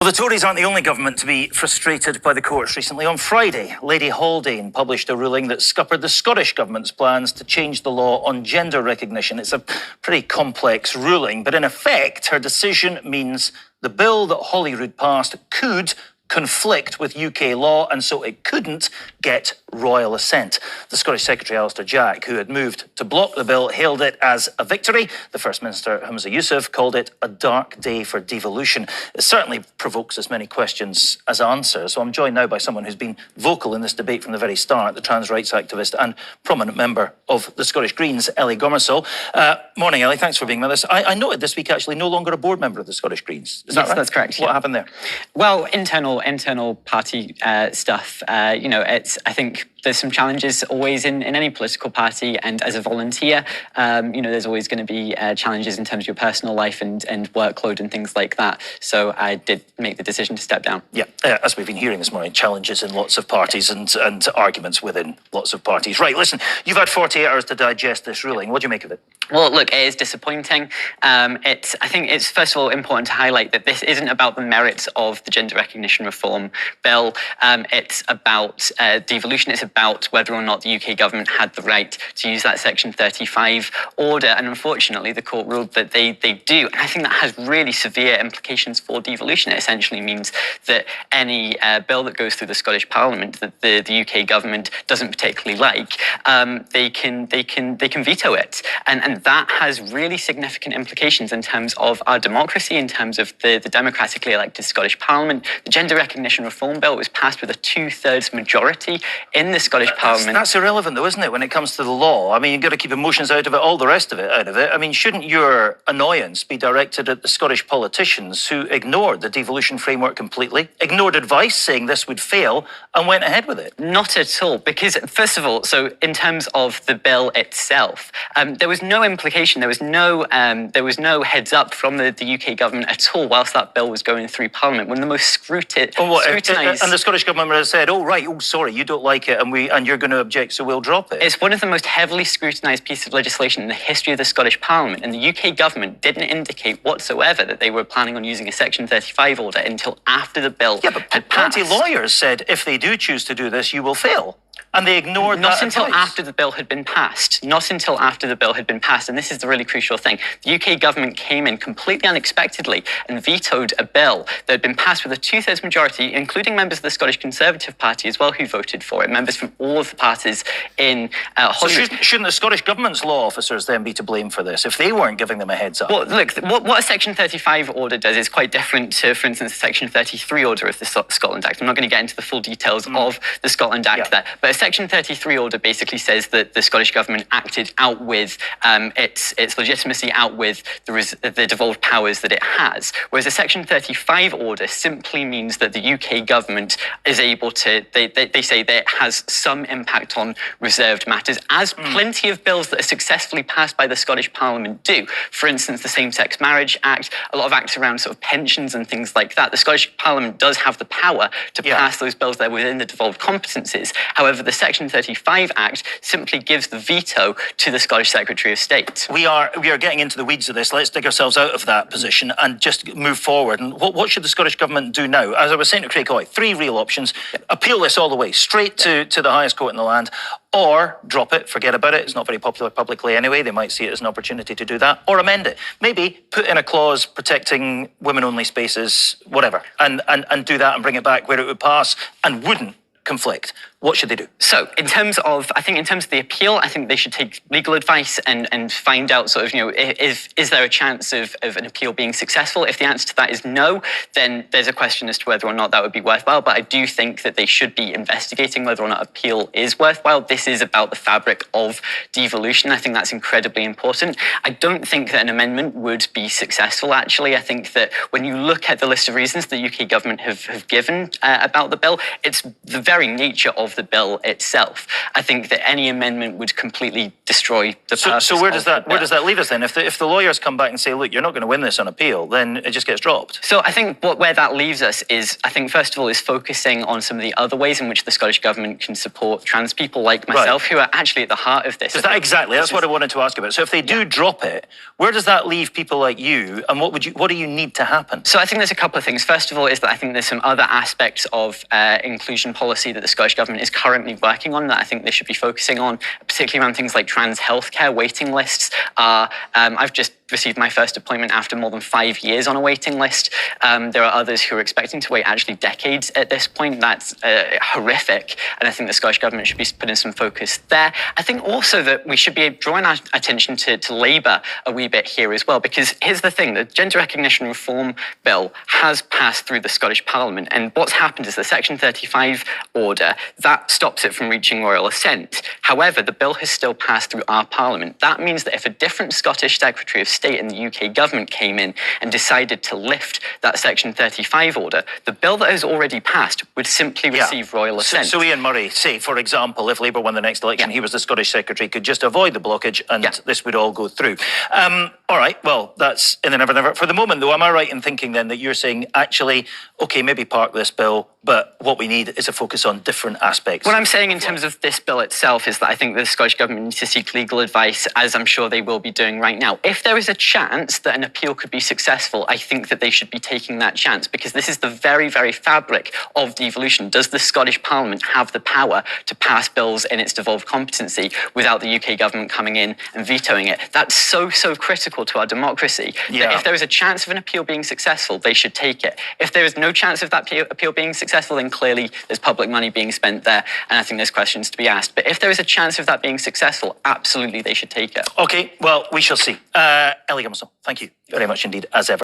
Well, the Tories aren't the only government to be frustrated by the courts recently. On Friday, Lady Haldane published a ruling that scuppered the Scottish Government's plans to change the law on gender recognition. It's a pretty complex ruling, but in effect, her decision means the bill that Holyrood passed could conflict with UK law, and so it couldn't get royal assent. The Scottish Secretary, Alistair Jack, who had moved to block the bill, hailed it as a victory. The First Minister, Humza Yousaf, called it a dark day for devolution. It certainly provokes as many questions as answers. So I'm joined now by someone who's been vocal in this debate from the very start, the trans rights activist and prominent member of the Scottish Greens, Ellie Gomersall. Morning, Ellie. Thanks for being with us. I noted this week, actually, no longer a board member of the Scottish Greens. Is that right? That's correct. What happened there? Well, internal party stuff. I think there's some challenges always in any political party, and as a volunteer, there's always going to be challenges in terms of your personal life and workload and things like that. So I did make the decision to step down. Yeah, as we've been hearing this morning, challenges in lots of parties and arguments within lots of parties. Right, listen, you've had 48 hours to digest this ruling. What do you make of it? Well, look, it is disappointing. I think it's first of all important to highlight that this isn't about the merits of the gender recognition reform bill. It's about devolution. It's about whether or not the UK government had the right to use that Section 35 order. And unfortunately, the court ruled that they do. And I think that has really severe implications for devolution. It essentially means that any bill that goes through the Scottish Parliament that the UK government doesn't particularly like, they can veto it. And that has really significant implications in terms of our democracy, in terms of the democratically elected Scottish Parliament. The gender recognition reform bill was passed with a 2/3 majority in the Scottish Parliament. That's irrelevant, though, isn't it, when it comes to the law? I mean, you've got to keep emotions out of it, all the rest of it out of it. I mean, shouldn't your annoyance be directed at the Scottish politicians who ignored the devolution framework completely, ignored advice saying this would fail, and went ahead with it? Not at all, because first of all, so in terms of the bill itself, there was no implication, there was no heads up from the UK government at all whilst that bill was going through Parliament. One of the most scrutinised. And the Scottish government would have said, sorry, you don't like it, and you're going to object, so we'll drop it. It's one of the most heavily scrutinised pieces of legislation in the history of the Scottish Parliament, and the UK government didn't indicate whatsoever that they were planning on using a Section 35 order until after the bill had passed. Plenty lawyers said, if they do choose to do this, you will fail. And they ignored that Not until advice. after the bill had been passed. Not until after the bill had been passed. And this is the really crucial thing. The UK government came in completely unexpectedly and vetoed a bill that had been passed with a 2/3 majority, including members of the Scottish Conservative Party as well who voted for it, members from all of the parties in Holyrood. So shouldn't the Scottish government's law officers then be to blame for this if they weren't giving them a heads up? Well, look, what a Section 35 order does is quite different to, for instance, the Section 33 order of the Scotland Act. I'm not going to get into the full details of the Scotland Act there, but a Section 33 order basically says that the Scottish government acted out with its legitimacy, out with the devolved powers that it has. Whereas a Section 35 order simply means that the UK government is able to, they say that it has some impact on reserved matters, as plenty of bills that are successfully passed by the Scottish Parliament do. For instance, the Same-Sex Marriage Act, a lot of acts around sort of pensions and things like that. The Scottish Parliament does have the power to pass those bills there within the devolved competencies. However, the Section 35 Act simply gives the veto to the Scottish Secretary of State. We are getting into the weeds of this. Let's dig ourselves out of that position and just move forward. And what should the Scottish government do now? As I was saying to Craig Hoy, 3 real options. Appeal this all the way, straight to the highest court in the land, or drop it, forget about it. It's not very popular publicly anyway. They might see it as an opportunity to do that, or amend it. Maybe put in a clause protecting women-only spaces, whatever, and do that and bring it back where it would pass and wouldn't conflict. What should they do? So in terms of the appeal, I think they should take legal advice and find out sort of, is there a chance of an appeal being successful? If the answer to that is no, then there's a question as to whether or not that would be worthwhile. But I do think that they should be investigating whether or not appeal is worthwhile. This is about the fabric of devolution. I think that's incredibly important. I don't think that an amendment would be successful, actually. I think that when you look at the list of reasons the UK government have given about the bill, it's the very nature of of the bill itself. I think that any amendment would completely destroy the purpose. So where does that leave us then? If the lawyers come back and say, look, you're not going to win this on appeal, then it just gets dropped. So I think where that leaves us is, I think, first of all, is focusing on some of the other ways in which the Scottish Government can support trans people like myself, who are actually at the heart of this. That's what I wanted to ask about. So if they do drop it, where does that leave people like you, and what do you need to happen? So I think there's a couple of things. First of all is that I think there's some other aspects of inclusion policy that the Scottish Government is currently working on that I think they should be focusing on, particularly around things like trans healthcare. Waiting lists are, I've just received my first appointment after more than 5 years on a waiting list. There are others who are expecting to wait actually decades at this point. That's horrific. And I think the Scottish Government should be putting some focus there. I think also that we should be drawing our attention to Labour a wee bit here as well, because here's the thing, the Gender Recognition Reform Bill has passed through the Scottish Parliament. And what's happened is the Section 35 order, that stops it from reaching royal assent. However, the bill has still passed through our Parliament. That means that if a different Scottish Secretary of State in the UK government came in and decided to lift that Section 35 order, the bill that has already passed would simply receive royal assent. So Ian Murray, say, for example, if Labour won the next election, he was the Scottish Secretary, could just avoid the blockage and this would all go through. All right, well, that's in the never. For the moment, though, am I right in thinking then that you're saying, actually, OK, maybe park this bill, but what we need is a focus on different aspects? What I'm saying in terms of this bill itself is that I think the Scottish Government needs to seek legal advice, as I'm sure they will be doing right now. If there is a chance that an appeal could be successful, I think that they should be taking that chance, because this is the very, very fabric of devolution. Does the Scottish Parliament have the power to pass bills in its devolved competency without the UK government coming in and vetoing it? That's so critical to our democracy. That if there is a chance of an appeal being successful, they should take it. If there is no chance of that appeal being successful, then clearly there's public money being spent there, and I think there's questions to be asked. But if there is a chance of that being successful, absolutely they should take it. OK, well, we shall see. Ellie Gumsall, thank you very much indeed, as ever.